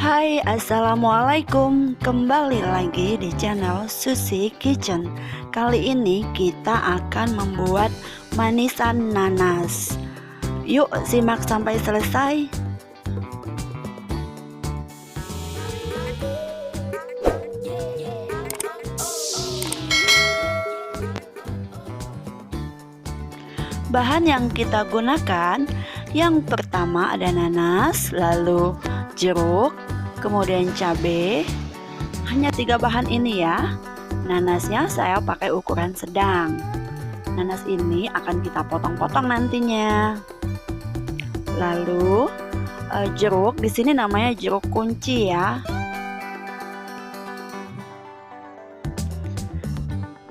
Hai, assalamualaikum. Kembali lagi di channel Susi Kitchen. Kali ini kita akan membuat manisan nanas. Yuk simak sampai selesai. Bahan yang kita gunakan, yang pertama ada nanas, lalu jeruk, kemudian cabai. Hanya 3 bahan ini ya. Nanasnya saya pakai ukuran sedang. Nanas ini akan kita potong-potong nantinya. Lalu jeruk di sini namanya jeruk kunci ya.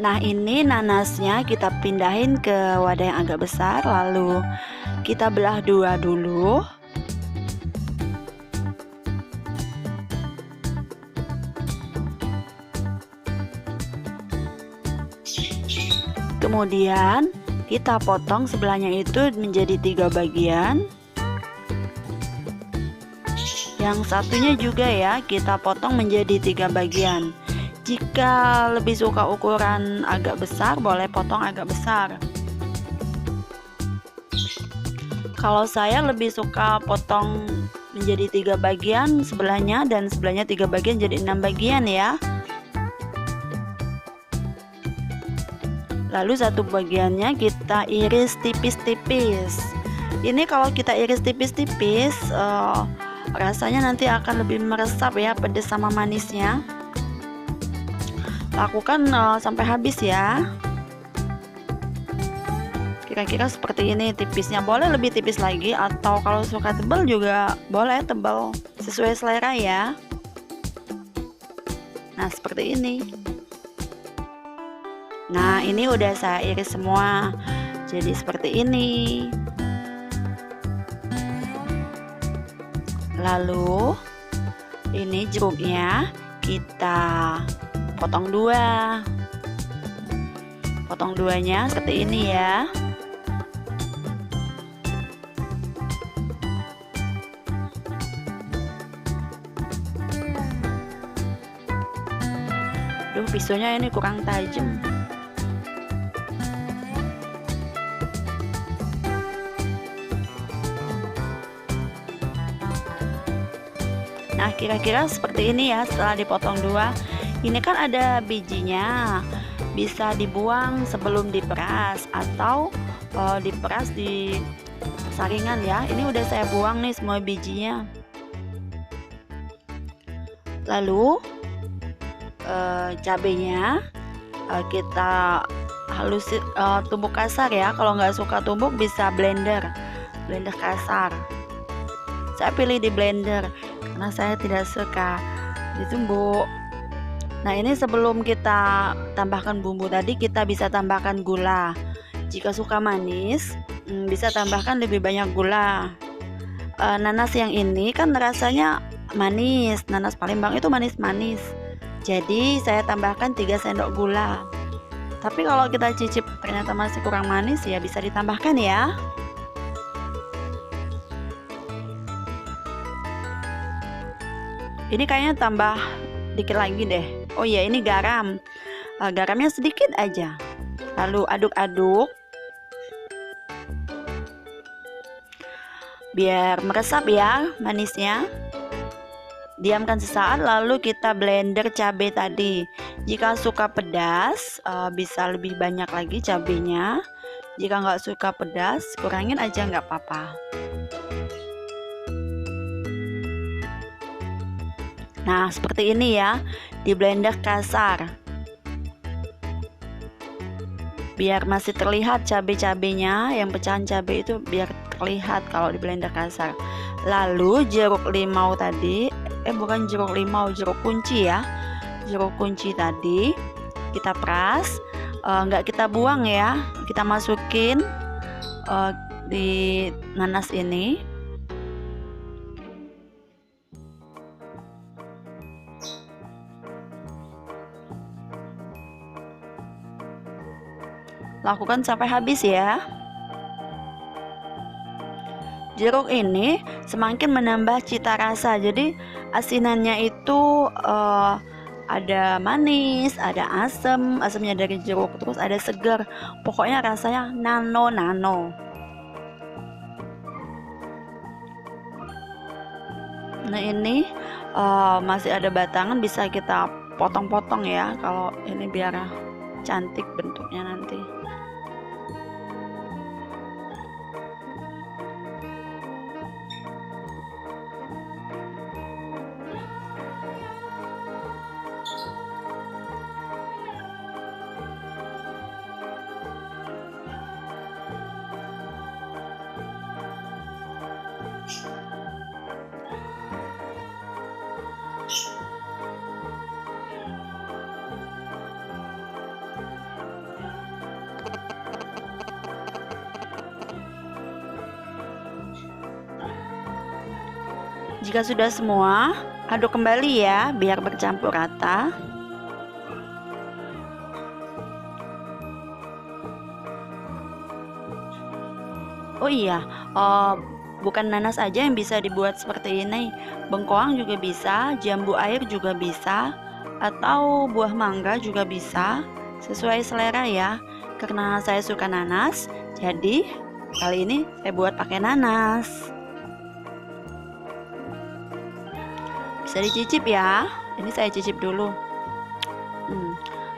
Nah, ini nanasnya kita pindahin ke wadah yang agak besar, lalu kita belah dua dulu. Kemudian kita potong sebelahnya itu menjadi 3 bagian. Yang satunya juga ya kita potong menjadi 3 bagian. Jika lebih suka ukuran agak besar, boleh potong agak besar. Kalau saya lebih suka potong menjadi 3 bagian sebelahnya, dan sebelahnya 3 bagian jadi 6 bagian ya. Lalu satu bagiannya kita iris tipis-tipis. Ini kalau kita iris tipis-tipis, rasanya nanti akan lebih meresap ya, pedas sama manisnya. Lakukan sampai habis ya. Kira-kira seperti ini tipisnya. Boleh lebih tipis lagi, atau kalau suka tebal juga boleh tebal, sesuai selera ya. Nah, seperti ini. Nah, ini udah saya iris semua. Jadi seperti ini. Lalu ini jeruknya kita potong 2. Potong 2-nya seperti ini ya. Duh, pisaunya ini kurang tajam. Nah, kira-kira seperti ini ya setelah dipotong 2. Ini kan ada bijinya, bisa dibuang sebelum diperas atau diperas di saringan ya. Ini udah saya buang nih semua bijinya. Lalu cabenya kita halus, tumbuk kasar ya. Kalau nggak suka tumbuk bisa blender kasar. Saya pilih di blender karena saya tidak suka ditumbuk. Nah, ini sebelum kita tambahkan bumbu tadi, kita bisa tambahkan gula. Jika suka manis, bisa tambahkan lebih banyak gula. Nanas yang ini kan rasanya manis, nanas Palembang itu manis-manis. Jadi saya tambahkan 3 sendok gula. Tapi kalau kita cicip ternyata masih kurang manis, ya bisa ditambahkan ya. Ini kayaknya tambah dikit lagi deh. Oh iya, ini garam. Garamnya sedikit aja. Lalu aduk-aduk biar meresap ya manisnya. Diamkan sesaat, lalu kita blender cabai tadi. Jika suka pedas, bisa lebih banyak lagi cabenya. Jika nggak suka pedas, kurangin aja nggak apa-apa. Nah, seperti ini ya, di blender kasar. Biar masih terlihat cabai-cabainya, yang pecahan cabai itu biar terlihat kalau di blender kasar. Lalu jeruk limau tadi, bukan jeruk limau, jeruk kunci ya. Jeruk kunci tadi kita peras, nggak kita buang ya, kita masukin di nanas ini. Lakukan sampai habis ya. Jeruk ini semakin menambah cita rasa. Jadi asinannya itu ada manis, ada asam, asamnya dari jeruk, terus ada segar. Pokoknya rasanya nano-nano. Nah ini masih ada batangan, bisa kita potong-potong ya, kalau ini biar cantik bentuknya nanti. Jika sudah semua, aduk kembali ya biar bercampur rata. Oh iya, bukan nanas aja yang bisa dibuat seperti ini. Bengkoang juga bisa, jambu air juga bisa, atau buah mangga juga bisa. Sesuai selera ya. Karena saya suka nanas, jadi kali ini saya buat pakai nanas. Bisa dicicip ya. Ini saya cicip dulu.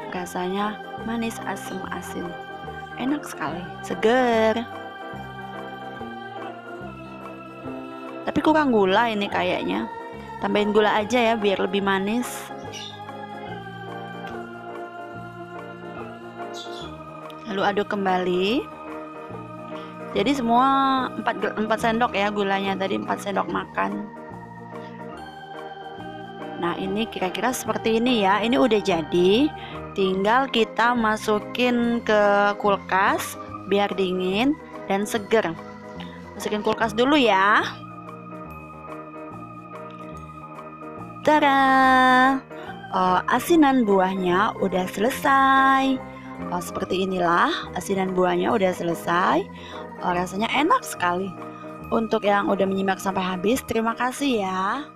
Rasanya manis, asam, asin. Enak sekali, seger. Tapi kurang gula ini kayaknya. Tambahin gula aja ya biar lebih manis. Lalu aduk kembali. Jadi semua 4 sendok ya gulanya, tadi 4 sendok makan. Nah ini kira-kira seperti ini ya. Ini udah jadi. Tinggal kita masukin ke kulkas biar dingin dan seger. Masukin kulkas dulu ya. Tada! Asinan buahnya udah selesai. Seperti inilah asinan buahnya udah selesai. Rasanya enak sekali. Untuk yang udah menyimak sampai habis, terima kasih ya.